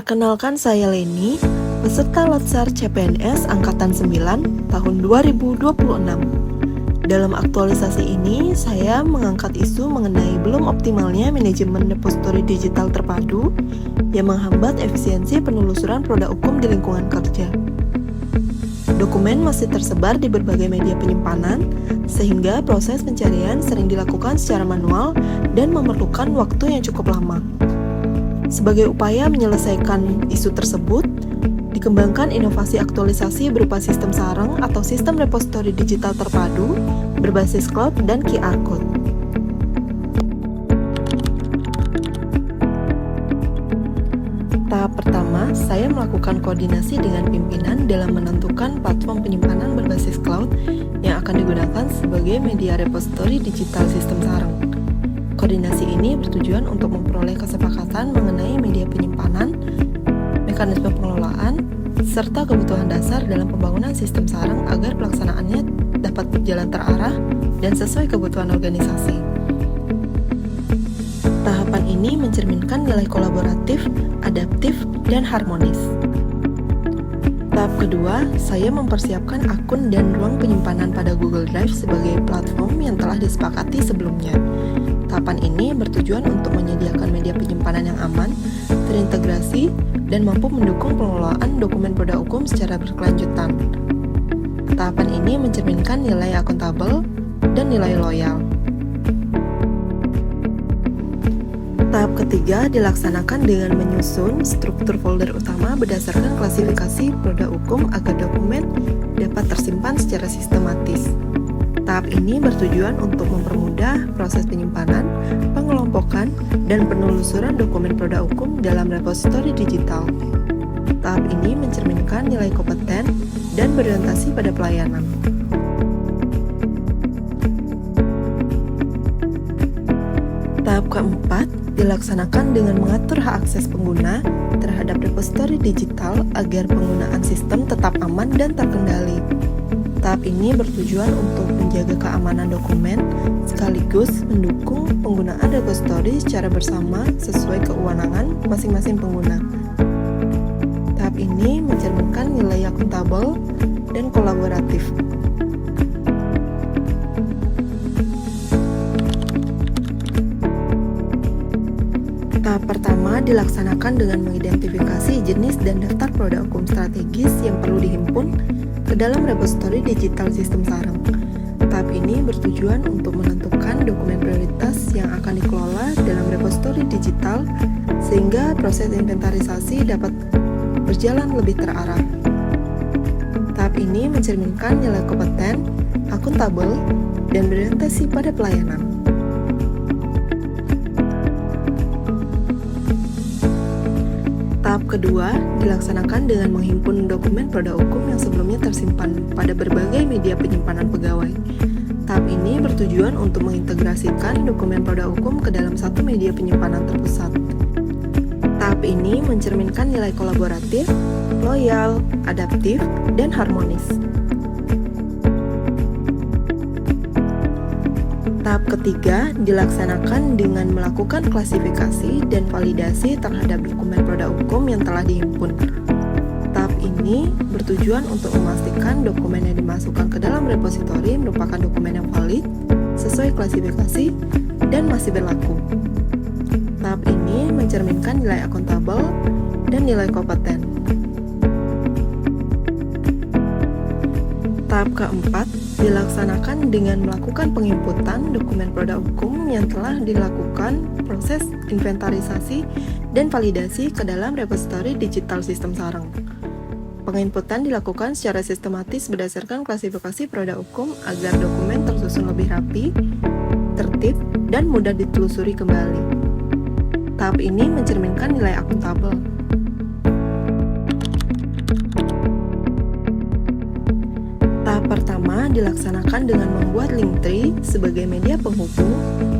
Perkenalkan saya Leni, peserta Latsar CPNS Angkatan 9 tahun 2026. Dalam aktualisasi ini, saya mengangkat isu mengenai belum optimalnya manajemen repositori digital terpadu yang menghambat efisiensi penelusuran produk hukum di lingkungan kerja. Dokumen masih tersebar di berbagai media penyimpanan, sehingga proses pencarian sering dilakukan secara manual dan memerlukan waktu yang cukup lama. Sebagai upaya menyelesaikan isu tersebut, dikembangkan inovasi aktualisasi berupa sistem sarang atau sistem repositori digital terpadu berbasis cloud dan QR Code. Tahap pertama, saya melakukan koordinasi dengan pimpinan dalam menentukan platform penyimpanan berbasis cloud yang akan digunakan sebagai media repositori digital sistem sarang. Koordinasi ini bertujuan untuk memperoleh kesepakatan mengenai media penyimpanan, mekanisme pengelolaan, serta kebutuhan dasar dalam pembangunan sistem sarang agar pelaksanaannya dapat berjalan terarah dan sesuai kebutuhan organisasi. Tahapan ini mencerminkan nilai kolaboratif, adaptif, dan harmonis. Tahap kedua, saya mempersiapkan akun dan ruang penyimpanan pada Google Drive sebagai platform yang telah disepakati sebelumnya. Tahapan ini bertujuan untuk menyediakan media penyimpanan yang aman, terintegrasi, dan mampu mendukung pengelolaan dokumen produk hukum secara berkelanjutan. Tahapan ini mencerminkan nilai akuntabel dan nilai loyal. Tahap ketiga dilaksanakan dengan menyusun struktur folder utama berdasarkan klasifikasi produk hukum agar dokumen dapat tersimpan secara sistematis. Tahap ini bertujuan untuk mempermudah proses penyimpanan, pengelompokan, dan penelusuran dokumen produk hukum dalam repositori digital. Tahap ini mencerminkan nilai kompeten dan berorientasi pada pelayanan. Tahap keempat dilaksanakan dengan mengatur hak akses pengguna terhadap repositori digital agar penggunaan sistem tetap aman dan terkendali. Tahap ini bertujuan untuk menjaga keamanan dokumen sekaligus mendukung penggunaan repositori secara bersama sesuai kewenangan masing-masing pengguna. Tahap ini mencerminkan nilai akuntabel dan kolaboratif. Tahap pertama dilaksanakan dengan mengidentifikasi jenis dan daftar produk hukum strategis yang perlu dihimpun ke dalam repositori digital sistem sarang. Tahap ini bertujuan untuk menentukan dokumen prioritas yang akan dikelola dalam repositori digital sehingga proses inventarisasi dapat berjalan lebih terarah. Tahap ini mencerminkan nilai kompeten, akuntabel, dan berorientasi pada pelayanan. Tahap kedua dilaksanakan dengan menghimpun dokumen produk hukum yang sebelumnya tersimpan pada berbagai media penyimpanan pegawai. Tahap ini bertujuan untuk mengintegrasikan dokumen produk hukum ke dalam satu media penyimpanan terpusat. Tahap ini mencerminkan nilai kolaboratif, loyal, adaptif, dan harmonis. Tahap ketiga dilaksanakan dengan melakukan klasifikasi dan validasi terhadap dokumen produk hukum yang telah dihimpun. Tahap ini bertujuan untuk memastikan dokumen yang dimasukkan ke dalam repositori merupakan dokumen yang valid, sesuai klasifikasi, dan masih berlaku. Tahap ini mencerminkan nilai akuntabel dan nilai kompeten. Tahap keempat dilaksanakan dengan melakukan penginputan dokumen produk hukum yang telah dilakukan proses inventarisasi dan validasi ke dalam repositori digital sistem sarang. Penginputan dilakukan secara sistematis berdasarkan klasifikasi produk hukum agar dokumen tersusun lebih rapi, tertib, dan mudah ditelusuri kembali. Tahap ini mencerminkan nilai akuntabel. Tahap pertama dilaksanakan dengan membuat link tree sebagai media penghubung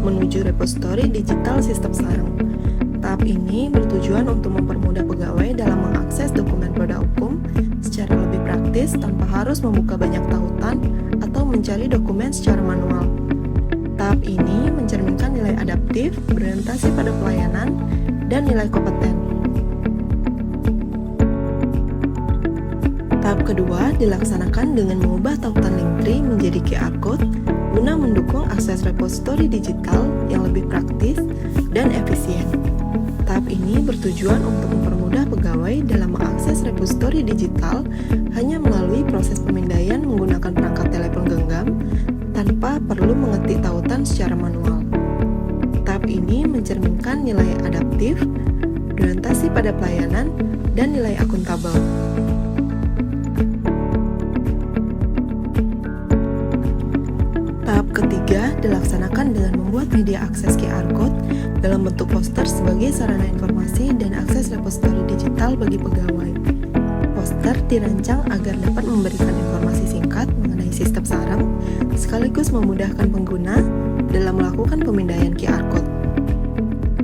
menuju repositori digital sistem sarang. Tahap ini bertujuan untuk mempermudah pegawai dalam mengakses dokumen produk hukum secara lebih praktis tanpa harus membuka banyak tautan atau mencari dokumen secara manual. Tahap ini mencerminkan nilai adaptif, berorientasi pada pelayanan, dan nilai kompeten. Tahap kedua dilaksanakan dengan mengubah tautan Linktree menjadi QR Code guna mendukung akses repositori digital yang lebih praktis dan efisien. Tahap ini bertujuan untuk mempermudah pegawai dalam mengakses repositori digital hanya melalui proses pemindaian menggunakan perangkat telepon genggam tanpa perlu mengetik tautan secara manual. Tahap ini mencerminkan nilai adaptif, orientasi pada pelayanan, dan nilai akuntabel. Tahap ketiga dilaksanakan dengan membuat media akses QR Code dalam bentuk poster sebagai sarana informasi dan akses repositori digital bagi pegawai. Poster dirancang agar dapat memberikan informasi singkat mengenai sistem sarang, sekaligus memudahkan pengguna dalam melakukan pemindaian QR Code.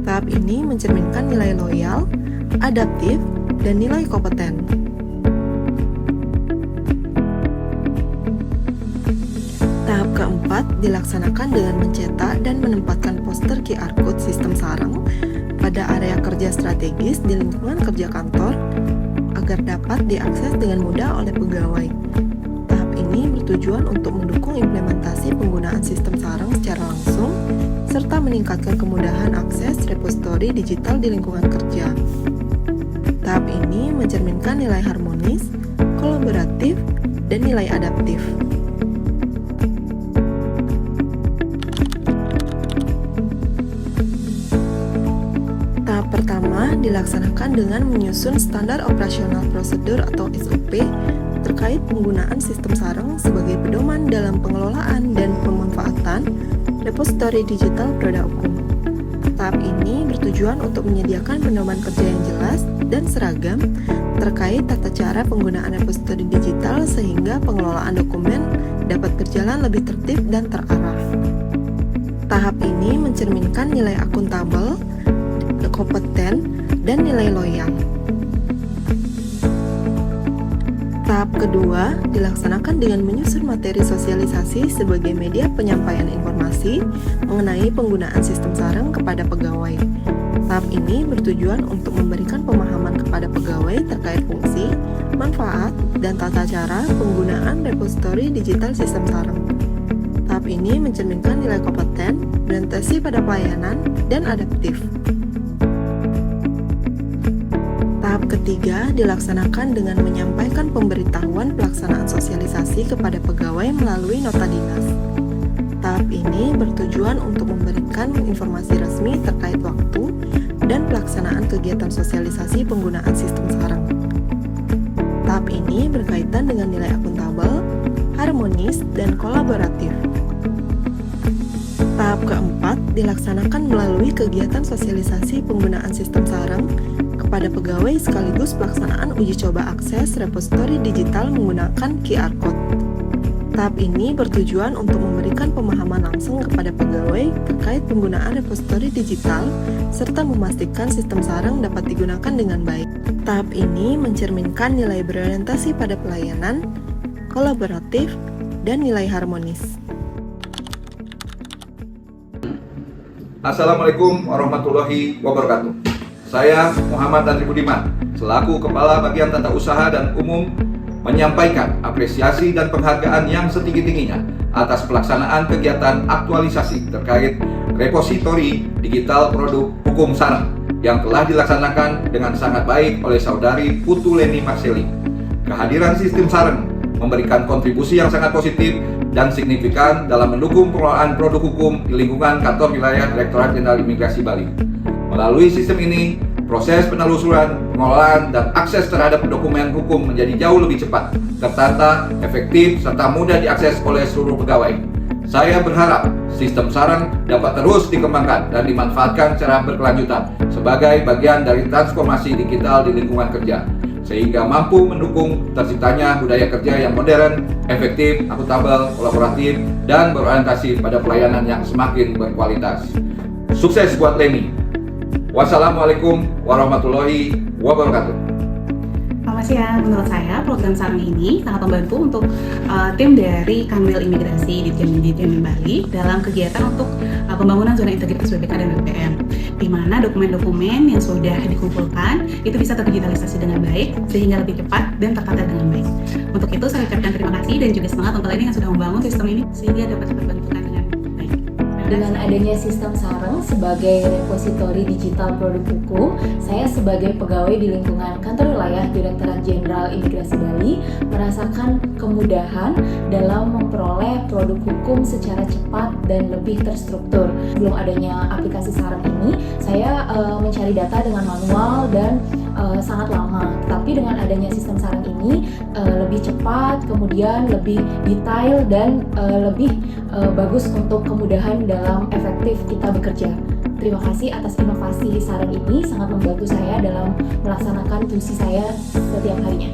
Tahap ini mencerminkan nilai loyal, adaptif, dan nilai kompeten. Tahap keempat dilaksanakan dengan mencetak dan menempatkan poster QR Code sistem sarang pada area kerja strategis di lingkungan kerja kantor agar dapat diakses dengan mudah oleh pegawai. Tahap ini bertujuan untuk mendukung implementasi penggunaan sistem sarang secara langsung serta meningkatkan kemudahan akses repositori digital di lingkungan kerja. Tahap ini mencerminkan nilai harmonis, kolaboratif, dan nilai adaptif. Tahap pertama dilaksanakan dengan menyusun standar operasional prosedur atau SOP terkait penggunaan sistem sarang sebagai pedoman dalam pengelolaan dan pemanfaatan repositori digital produk hukum. Tahap ini bertujuan untuk menyediakan pedoman kerja yang jelas dan seragam terkait tata cara penggunaan repositori digital sehingga pengelolaan dokumen dapat berjalan lebih tertib dan terarah. Tahap ini mencerminkan nilai akuntabel, kompeten, dan nilai loyal. Tahap kedua dilaksanakan dengan menyusun materi sosialisasi sebagai media penyampaian informasi mengenai penggunaan sistem sarang kepada pegawai. Tahap ini bertujuan untuk memberikan pemahaman kepada pegawai terkait fungsi, manfaat, dan tata cara penggunaan repositori digital sistem sarang. Tahap ini mencerminkan nilai kompeten, orientasi pada pelayanan, dan adaptif. Tahap ketiga dilaksanakan dengan menyampaikan pemberitahuan pelaksanaan sosialisasi kepada pegawai melalui nota dinas. Tahap ini bertujuan untuk memberikan informasi resmi terkait waktu dan pelaksanaan kegiatan sosialisasi penggunaan sistem sarang. Tahap ini berkaitan dengan nilai akuntabel, harmonis, dan kolaboratif. Tahap keempat dilaksanakan melalui kegiatan sosialisasi penggunaan sistem sarang kepada pegawai sekaligus pelaksanaan uji coba akses repositori digital menggunakan QR Code. Tahap ini bertujuan untuk memberikan pemahaman langsung kepada pegawai terkait penggunaan repositori digital serta memastikan sistem sarang dapat digunakan dengan baik. Tahap ini mencerminkan nilai berorientasi pada pelayanan, kolaboratif, dan nilai harmonis. Assalamualaikum warahmatullahi wabarakatuh. Saya Muhammad Andri Budiman, selaku Kepala Bagian Tata Usaha dan Umum, menyampaikan apresiasi dan penghargaan yang setinggi-tingginya atas pelaksanaan kegiatan aktualisasi terkait repositori digital produk hukum sarang yang telah dilaksanakan dengan sangat baik oleh Saudari Putu Leni Marseli. Kehadiran sistem sarang memberikan kontribusi yang sangat positif dan signifikan dalam mendukung pengelolaan produk hukum di lingkungan kantor wilayah Direktorat Jenderal Imigrasi Bali. Melalui sistem ini, proses penelusuran, pengelolaan, dan akses terhadap dokumen hukum menjadi jauh lebih cepat, tertata, efektif, serta mudah diakses oleh seluruh pegawai. Saya berharap sistem sarang dapat terus dikembangkan dan dimanfaatkan secara berkelanjutan sebagai bagian dari transformasi digital di lingkungan kerja, sehingga mampu mendukung terciptanya budaya kerja yang modern, efektif, akuntabel, kolaboratif, dan berorientasi pada pelayanan yang semakin berkualitas. Sukses buat Leni. Wassalamualaikum warahmatullahi wabarakatuh. Nama siang. Menurut saya program Sarang ini sangat membantu untuk tim dari Kanwil Imigrasi Ditjen Bali dalam kegiatan untuk pembangunan zona integritas BPK dan BPM, di mana dokumen-dokumen yang sudah dikumpulkan itu bisa terdigitalisasi dengan baik sehingga lebih cepat dan tertata dengan baik. Untuk itu saya ucapkan terima kasih dan juga semangat untuk ini yang sudah membangun sistem ini sehingga dapat diperbantukan dengan baik. Dengan adanya sistem Sarang sebagai repositori digital produk hukum, saya sebagai pegawai di lingkungan Kantor Wilayah Direktorat Jenderal Imigrasi Bali merasakan kemudahan dalam memperoleh produk hukum secara cepat dan lebih terstruktur. Sebelum adanya aplikasi Sarang ini, saya mencari data dengan manual dan sangat lama. Tapi dengan adanya sistem Sarang ini lebih cepat, kemudian lebih detail dan lebih bagus untuk kemudahan dalam efektif kita bekerja. Terima kasih atas inovasi Sarang ini, sangat membantu saya dalam melaksanakan fungsi saya setiap harinya.